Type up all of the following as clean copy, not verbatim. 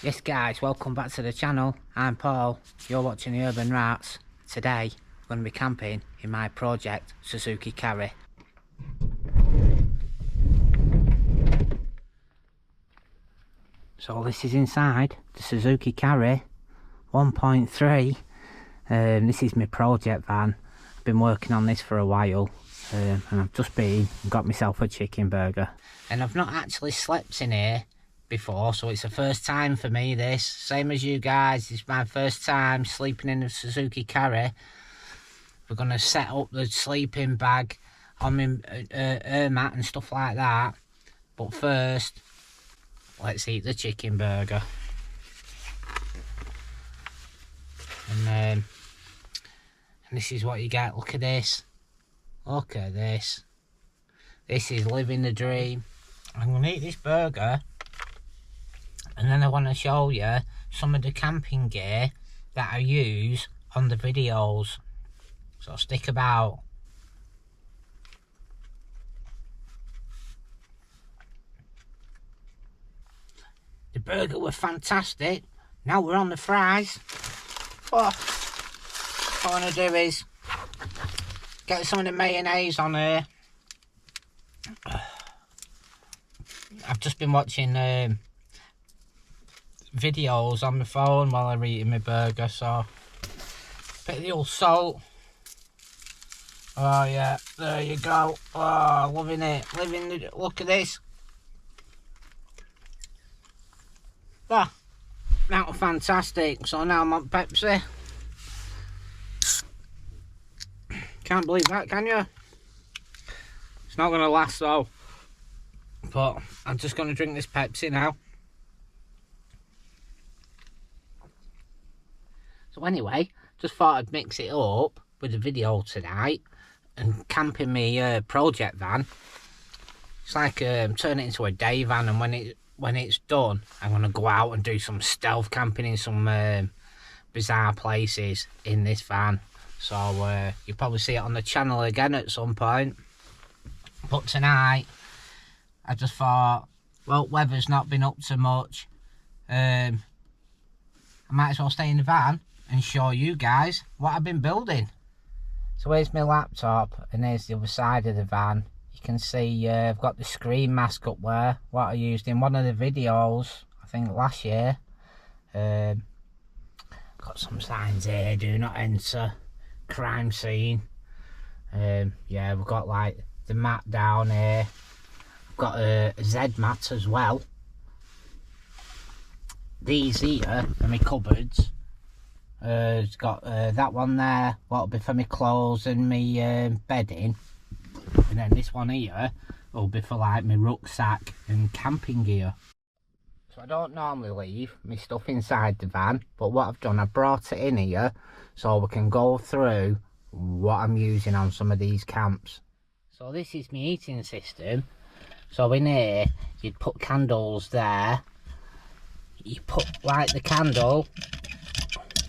Yes guys, welcome back to the channel. I'm Paul, you're watching the Urban Rats. Today we're going to be camping in my project Suzuki carry. So this is inside the Suzuki carry 1.3. This is my project van. I've been working on this for a while, and I've just been and got myself a chicken burger. And I've not actually slept in here before, so it's the first time for me. This, same as you guys, it's my first time sleeping in a Suzuki carry. We're going to set up the sleeping bag on my air mat and stuff like that, but first let's eat the chicken burger. And this is what you get. Look at this, look at this. This is living the dream. I'm going to eat this burger, and then I want to show you some of the camping gear that I use on the videos. So stick about. The burger was fantastic. Now we're on the fries. Oh, what I want to do is get some of the mayonnaise on here. I've just been watching videos on my phone while I'm eating my burger, so bit of the old salt. Oh yeah, there you go. Oh, loving it, living the, look at this. Ah, that was fantastic. So now I'm on Pepsi. Can't believe that, can you? It's not gonna last though, but I'm just gonna drink this Pepsi now. So anyway, just thought I'd mix it up with the video tonight and camping my project van. It's like turn it into a day van, and when it's done, I'm gonna go out and do some stealth camping in some bizarre places in this van. So you'll probably see it on the channel again at some point. But tonight, I just thought, well, weather's not been up to much. I might as well stay in the van and show you guys what I've been building. So here's my laptop, and here's the other side of the van. You can see I've got the screen mask up there, what I used in one of the videos, I think last year. Got some signs here: do not enter, crime scene. Yeah, we've got like the mat down here. I've got a Z mat as well. These here are my cupboards. It's got that one there, what'll be for my clothes and my bedding, and then this one here will be for like my rucksack and camping gear. So I don't normally leave my stuff inside the van, but what I've done, I brought it in here so we can go through what I'm using on some of these camps. So this is my heating system. So in here you'd put candles there, you light the candle,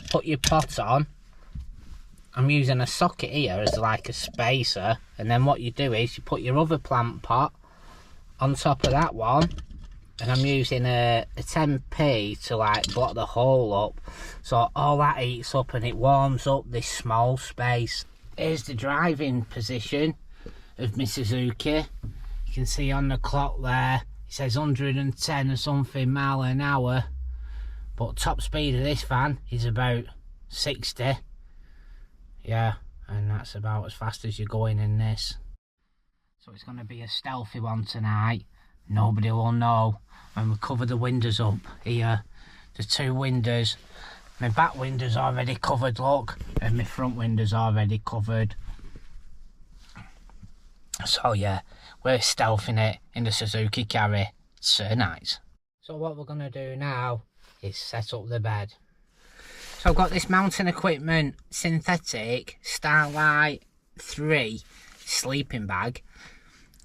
put your pot on. I'm using a socket here as like a spacer, and then what you do is you put your other plant pot on top of that one, and I'm using a 10p to like block the hole up, so all that heats up and it warms up this small space. Here's the driving position of my Suzuki. You can see on the clock there it says 110 or something mile an hour, but top speed of this van is about 60. Yeah, and that's about as fast as you're going in this. So it's going to be a stealthy one tonight. Nobody will know when we cover the windows up here. The two windows, my back window's already covered, look, and my front window's already covered. So yeah, we're stealthing it in the Suzuki carry tonight. So what we're going to do now is set up the bed. So I've got this mountain equipment synthetic Starlight 3 sleeping bag.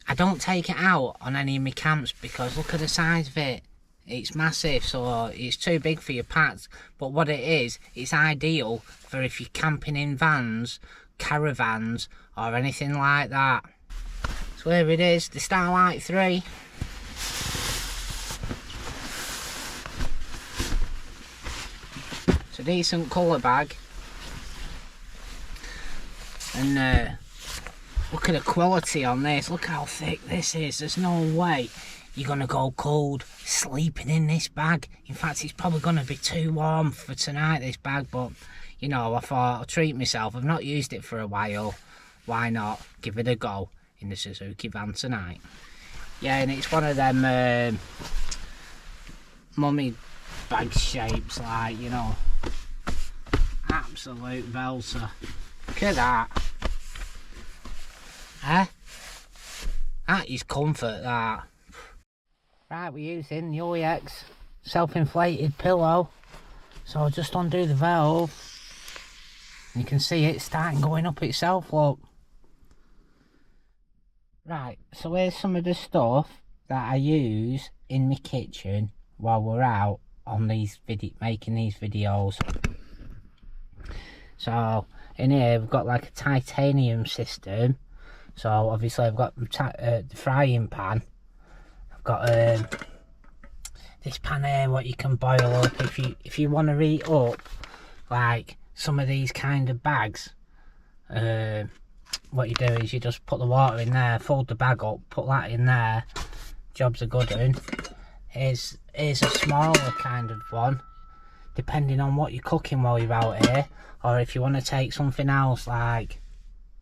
I don't take it out on any of my camps because look at the size of it. It's massive, so it's too big for your packs. But what it is, it's ideal for if you're camping in vans, caravans, or anything like that. So here it is, the Starlight 3. a decent colour bag. And look at the quality on this. Look how thick this is. There's no way you're going to go cold sleeping in this bag. In fact, it's probably going to be too warm for tonight, this bag. But, you know, I thought I'll treat myself. I've not used it for a while. Why not give it a go in the Suzuki van tonight? Yeah, and it's one of them mummy bag shapes, like, you know. Absolute belter. Look at that. Eh? That is comfort, that. Right, we're using the OEX self-inflated pillow. So I'll just undo the valve. You can see it starting going up itself, look. Right, so here's some of the stuff that I use in my kitchen while we're out on these making these videos. So in here we've got like a titanium system. So obviously I've got the frying pan. I've got this pan here what you can boil up if you want to heat up like some of these kind of bags. What you do is you just put the water in there, fold the bag up, put that in there. Job's a good one. Here's a smaller kind of one, depending on what you're cooking while you're out here, or if you want to take something else like.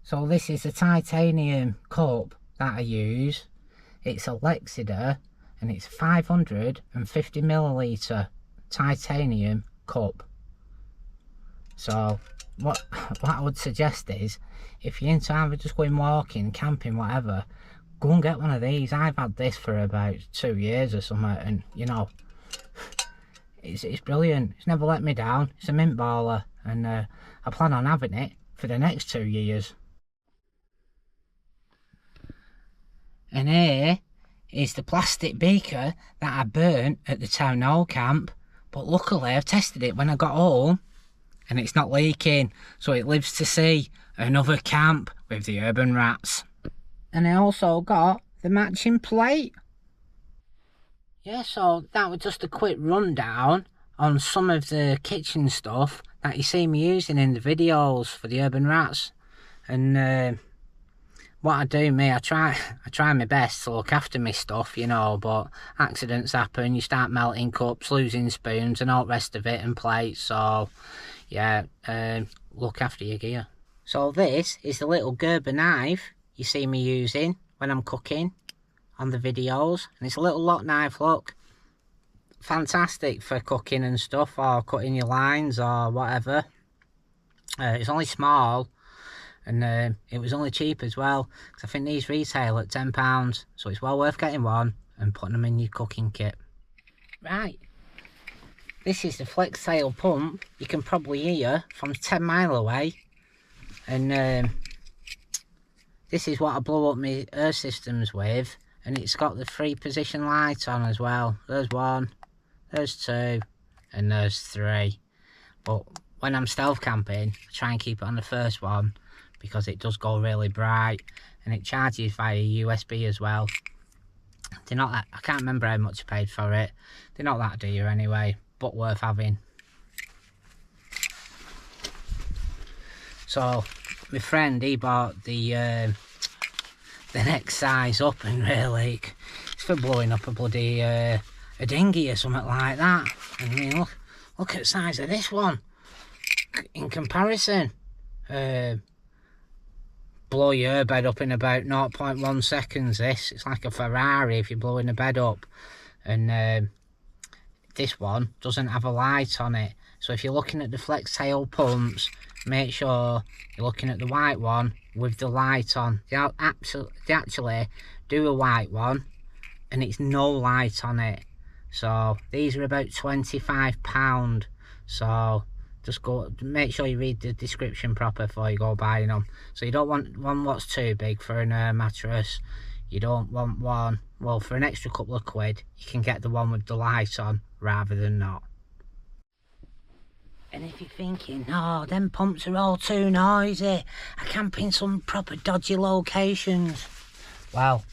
So this is a titanium cup that I use. It's a Lexida and it's 550 milliliter titanium cup. So what I would suggest is, if you're into either just going walking, camping, whatever, go and get one of these. I've had this for about 2 years or something, and you know, it's brilliant. It's never let me down. It's a mint baller, and I plan on having it for the next 2 years. And here is the plastic beaker that I burnt at the town hall camp, but luckily I've tested it when I got home and it's not leaking, so it lives to see another camp with the urban rats. And I also got the matching plate. Yeah, so that was just a quick rundown on some of the kitchen stuff that you see me using in the videos for the urban rats. And what I do, I try my best to look after my stuff, you know, but accidents happen. You start melting cups, losing spoons and all the rest of it, and plates. So yeah, look after your gear. So this is the little Gerber knife you see me using when I'm cooking on the videos, and it's a little lock knife, look. Fantastic for cooking and stuff, or cutting your lines or whatever. It's only small, and it was only cheap as well, because I think these retail at £10, so it's well worth getting one and putting them in your cooking kit. Right, this is the flex tail pump. You can probably hear from 10 mile away, and this is what I blow up my air systems with, and it's got the 3 position lights on as well. There's 1, there's 2, and there's 3. But when I'm stealth camping, I try and keep it on the first one, because it does go really bright, and it charges via USB as well. They're not that, I can't remember how much I paid for it. They're not that dear anyway, but worth having. So my friend, he bought the next size up, and really it's for blowing up a bloody a dinghy or something like that. And I mean, look at the size of this one in comparison. Blow your bed up in about 0.1 seconds. It's like a Ferrari if you're blowing a bed up. And this one doesn't have a light on it, so if you're looking at the flex tail pumps, make sure you're looking at the white one with the light on. They actually do a white one and it's no light on it. So these are about £25, so just go, make sure you read the description proper before you go buying them. So you don't want one what's too big for an air mattress. You don't want one, well, for an extra couple of quid you can get the one with the light on rather than not. And if you're thinking, oh, them pumps are all too noisy, I camp in some proper dodgy locations, well,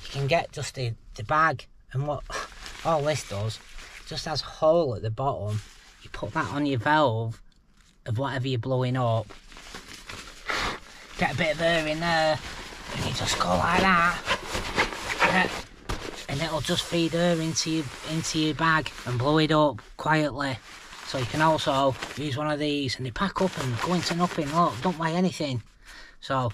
you can get just the bag, and what all this does, just has a hole at the bottom, you put that on your valve of whatever you're blowing up. Get a bit of air in there, and you just go like that. Yeah. And it'll just feed air into your bag and blow it up quietly. So you can also use one of these and they pack up and go into nothing. Look, don't weigh anything. So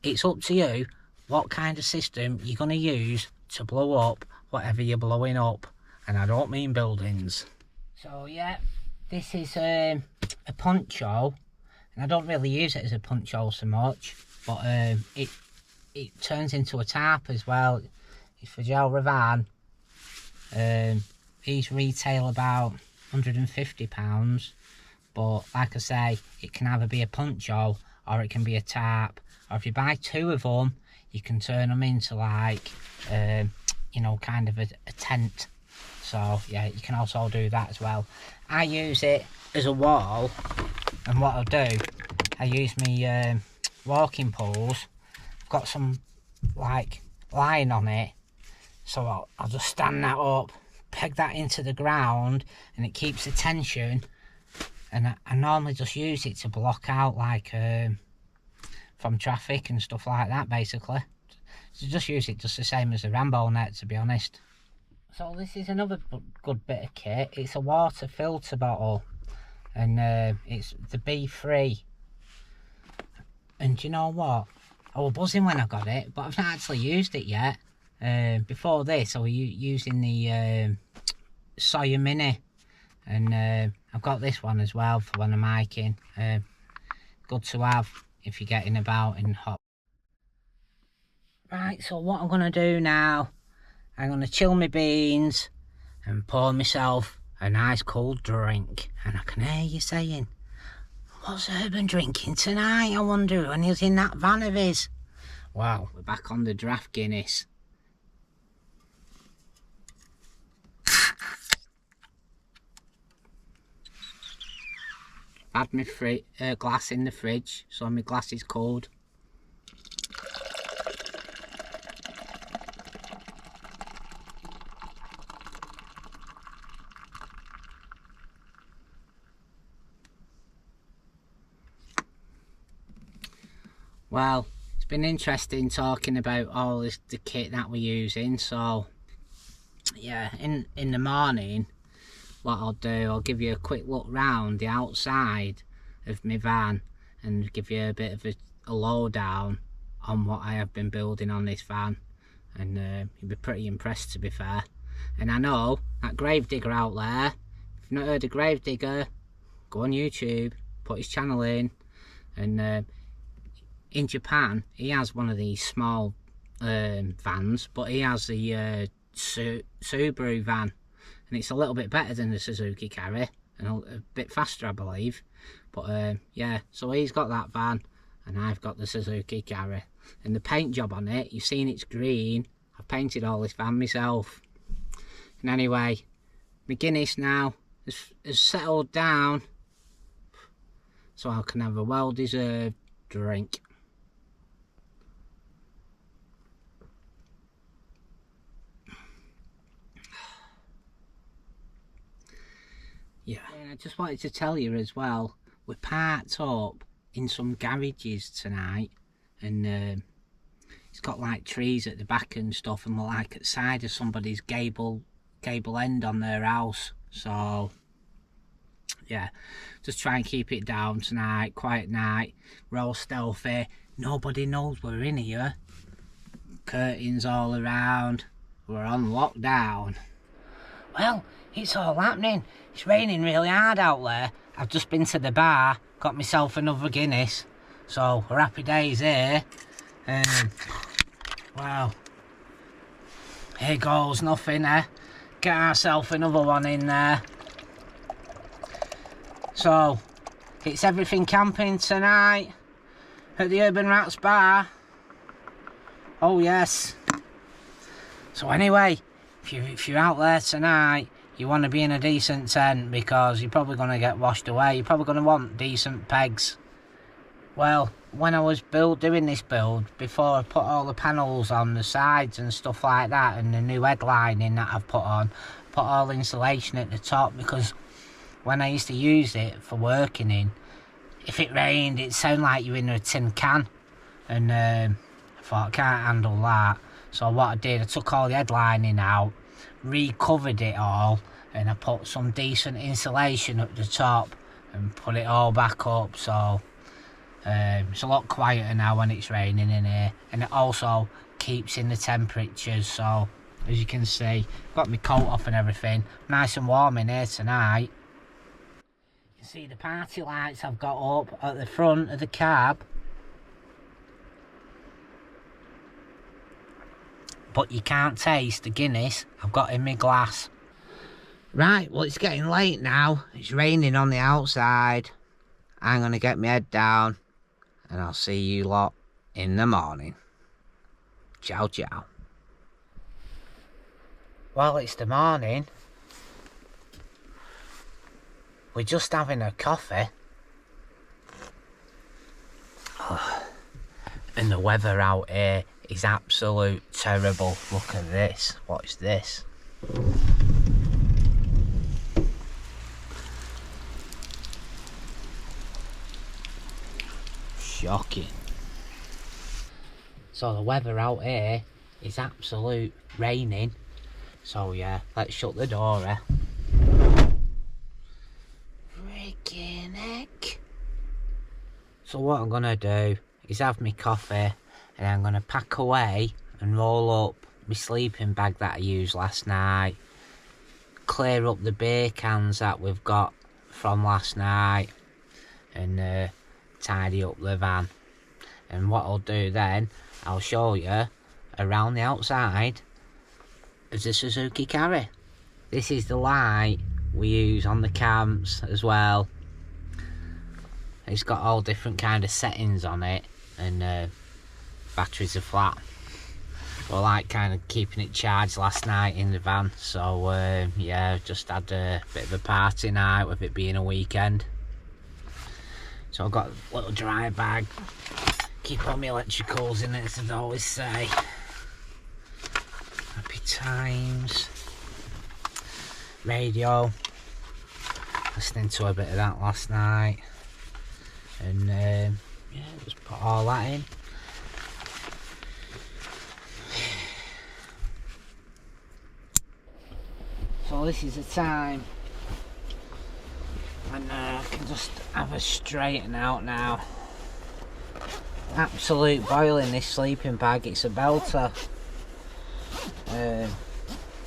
it's up to you what kind of system you're going to use to blow up whatever you're blowing up. And I don't mean buildings. So yeah, this is a punch hole. And I don't really use it as a punch hole so much. But it turns into a tarp as well. It's for Joe Ravan. These retail about £150, but like I say, it can either be a punch hole or it can be a tarp, or if you buy two of them you can turn them into like you know, kind of a tent. So yeah, you can also do that as well. I use it as a wall, and what I'll do, I use my walking poles. I've got some like line on it, so I'll just stand that up, peg that into the ground, and it keeps the tension. And I normally just use it to block out like from traffic and stuff like that, basically. So just use it just the same as a Rambo net, to be honest. So this is another good bit of kit. It's a water filter bottle, and it's the B3. And you know what, I was buzzing when I got it, but I've not actually used it yet. Before this I was using the Sawyer Mini, and I've got this one as well for when I'm hiking. Good to have if you're getting about in hot. Right, so what I'm going to do now, I'm going to chill my beans and pour myself a nice cold drink. And I can hear you saying, what's Urban drinking tonight, I wonder, when he's in that van of his? Well, we're back on the draft Guinness. Had my glass in the fridge, so my glass is cold. Well, it's been interesting talking about all the kit that we're using. So yeah, in the morning, what I'll do, I'll give you a quick look round the outside of my van and give you a bit of a lowdown on what I have been building on this van, and you'll be pretty impressed, to be fair. And I know that Gravedigger out there, if you've not heard of Gravedigger, go on YouTube, put his channel in, and in Japan he has one of these small vans, but he has the Subaru van, and it's a little bit better than the Suzuki Carry and a bit faster, I believe. But yeah, so he's got that van and I've got the Suzuki Carry, and the paint job on it, you've seen it's green. I've painted all this van myself. And anyway, my Guinness now has settled down, so I can have a well-deserved drink. Yeah, and I just wanted to tell you as well, we're parked up in some garages tonight, and it's got like trees at the back and stuff, and we're like at the side of somebody's gable end on their house. So yeah, just try and keep it down tonight, quiet night. We're all stealthy, nobody knows we're in here, curtains all around, we're on lockdown. Well, it's all happening. It's raining really hard out there. I've just been to the bar, got myself another Guinness, so we're happy days here. Wow, here goes nothing there. Get ourselves another one in there. So it's everything camping tonight at the Urban Rats bar. Oh yes. So anyway, if you're out there tonight, you want to be in a decent tent, because you're probably going to get washed away. You're probably going to want decent pegs. Well, when I was doing this build, before I put all the panels on the sides and stuff like that, and the new headlining that I've put on, put all the insulation at the top, because when I used to use it for working in, if it rained, it sounded like you were in a tin can. And I thought, I can't handle that. So what I did, I took all the headlining out, recovered it all, and I put some decent insulation at the top and put it all back up. So it's a lot quieter now when it's raining in here, and it also keeps in the temperatures. So as you can see, got my coat off and everything, nice and warm in here tonight. You can see the party lights I've got up at the front of the cab, but you can't taste the Guinness I've got in my glass. Right, well, it's getting late now. It's raining on the outside. I'm going to get my head down, and I'll see you lot in the morning. Ciao, ciao. Well, it's the morning. We're just having a coffee. Oh, and the weather out here is absolute terrible. Look at this. What is this? Shocking. So the weather out here is absolute raining. So yeah, let's shut the door, eh? Freaking heck. So what I'm gonna do is have my coffee, and I'm gonna pack away and roll up my sleeping bag that I used last night, clear up the beer cans that we've got from last night, and tidy up the van. And what I'll do then, I'll show you around the outside of the Suzuki Carry. This is the light we use on the camps as well. It's got all different kind of settings on it, and batteries are flat. I like kind of keeping it charged last night in the van. So yeah, just had a bit of a party night with it being a weekend. So I've got a little dry bag, keep all my electricals in it, as I always say. Happy times. Radio. Listening to a bit of that last night. And yeah, just put all that in. So this is the time when I can just have a straighten out now. Absolute boiling, this sleeping bag. It's a belter.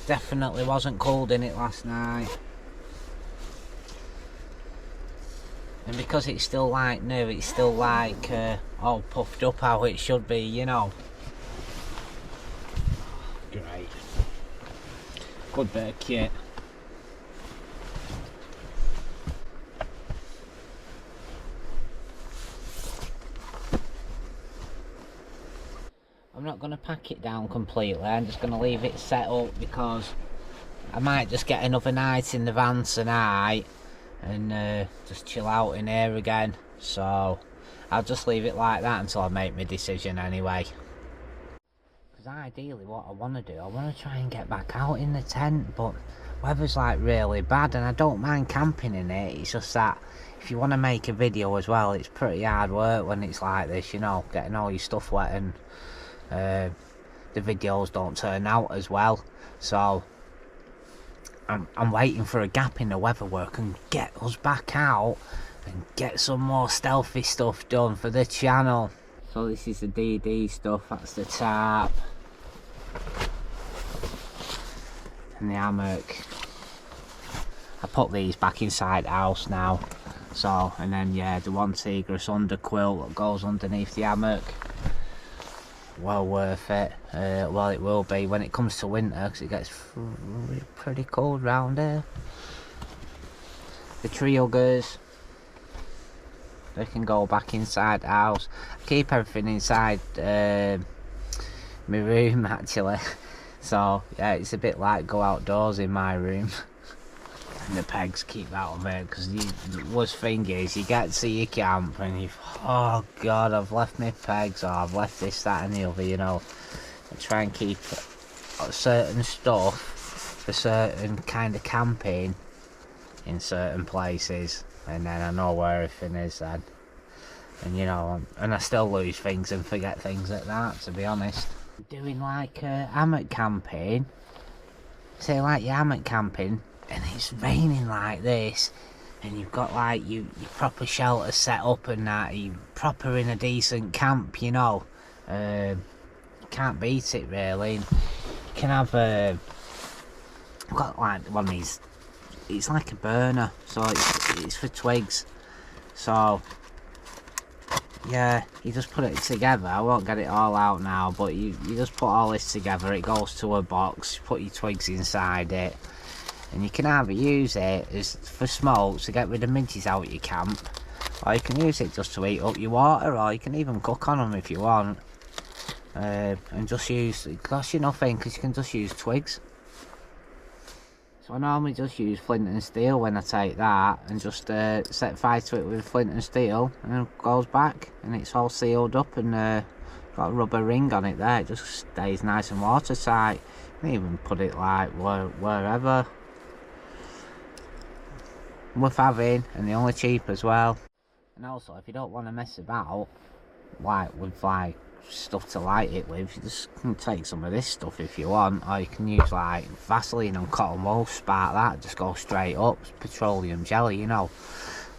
Definitely wasn't cold in it last night. And because it's still like new, it's still like all puffed up how it should be, you know. Great. Good bit of kit. I'm not going to pack it down completely, I'm just going to leave it set up because I might just get another night in the van tonight and just chill out in here again. So I'll just leave it like that until I make my decision anyway. Because ideally what I want to do, I want to try and get back out in the tent, but weather's like really bad and I don't mind camping in it. It's just that if you want to make a video as well, it's pretty hard work when it's like this, you know, getting all your stuff wet, and the videos don't turn out as well. So I'm waiting for a gap in the weather where I can get us back out and get some more stealthy stuff done for the channel. So this is the DD stuff, that's the tarp and the hammock. I put these back inside the house now. So, and then yeah, the one Tigris under quilt that goes underneath the hammock. Well worth it. Well, it will be when it comes to winter, because it gets pretty cold round here. The tree huggers, they can go back inside the house. I keep everything inside my room actually. So yeah, it's a bit like go outdoors in my room. And the pegs keep out of it, because the worst thing is you get to your camp and you, oh god, I've left my pegs, or I've left this, that and the other, you know. I try and keep certain stuff for certain kind of camping in certain places, and then I know where everything is then. And you know, and I still lose things and forget things like that, to be honest. Doing like hammock camping, say like you're hammock camping and it's raining like this, and you've got like your proper shelter set up and that, you proper in a decent camp, you know. Can't beat it really. You can have I've got like one of these, it's like a burner, so it's for twigs. So yeah, you just put it together. I won't get it all out now, but you just put all this together. It goes to a box, you put your twigs inside it, and you can either use it as for smoke to get rid of midges out your camp, or you can use it just to heat up your water, or you can even cook on them if you want. And just use, it costs you nothing because you can just use twigs. So I normally just use flint and steel when I take that, and just set fire to it with flint and steel, and then it goes back and it's all sealed up and got a rubber ring on it there. It just stays nice and watertight. You can even put it like wherever. Worth having, and they're only cheap as well. And also, if you don't want to mess about like with like stuff to light it with, you just can take some of this stuff if you want, or you can use like Vaseline and cotton wool, spark that, just go straight up. It's petroleum jelly, you know.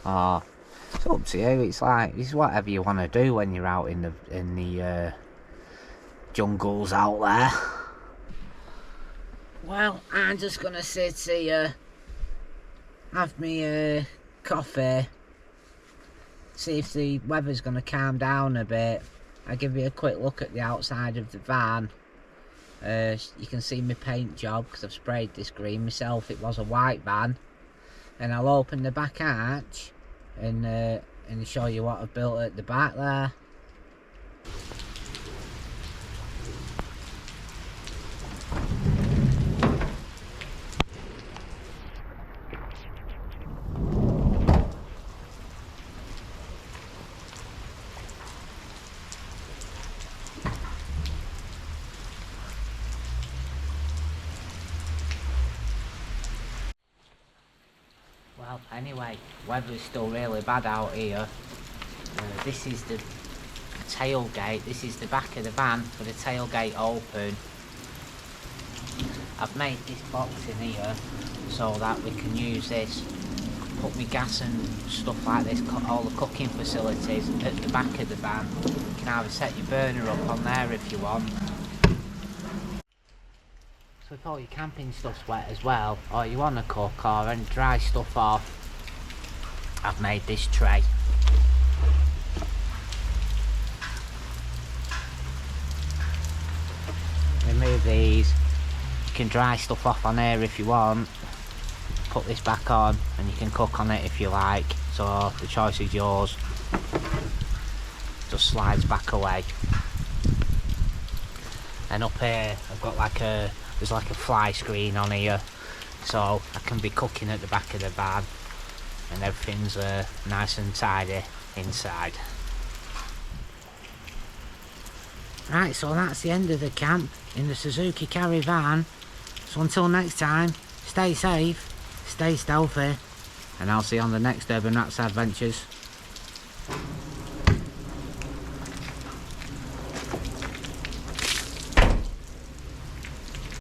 It's up to you. It's like, it's whatever you want to do when you're out in the jungles out there. Well, I'm just gonna sit here, have me coffee, see if the weather's gonna calm down a bit. I'll give you a quick look at the outside of the van. You can see my paint job because I've sprayed this green myself. It was a white van. And I'll open the back arch and show you what I've built at the back there. Well, anyway, weather's still really bad out here. This is the tailgate. This is the back of the van with the tailgate open. I've made this box in here so that we can use this, put my gas and stuff like this, all the cooking facilities at the back of the van. You can either set your burner up on there if you want. So if all your camping stuff's wet as well, or you want to cook or any dry stuff off, I've made this tray. Remove these. You can dry stuff off on here if you want. Put this back on and you can cook on it if you like. So the choice is yours. Just slides back away. And up here I've got like there's like a fly screen on here, so I can be cooking at the back of the van and everything's nice and tidy inside. Right, so that's the end of the camp in the Suzuki caravan. So until next time, stay safe, stay stealthy, and I'll see you on the next Urban Rats Adventures.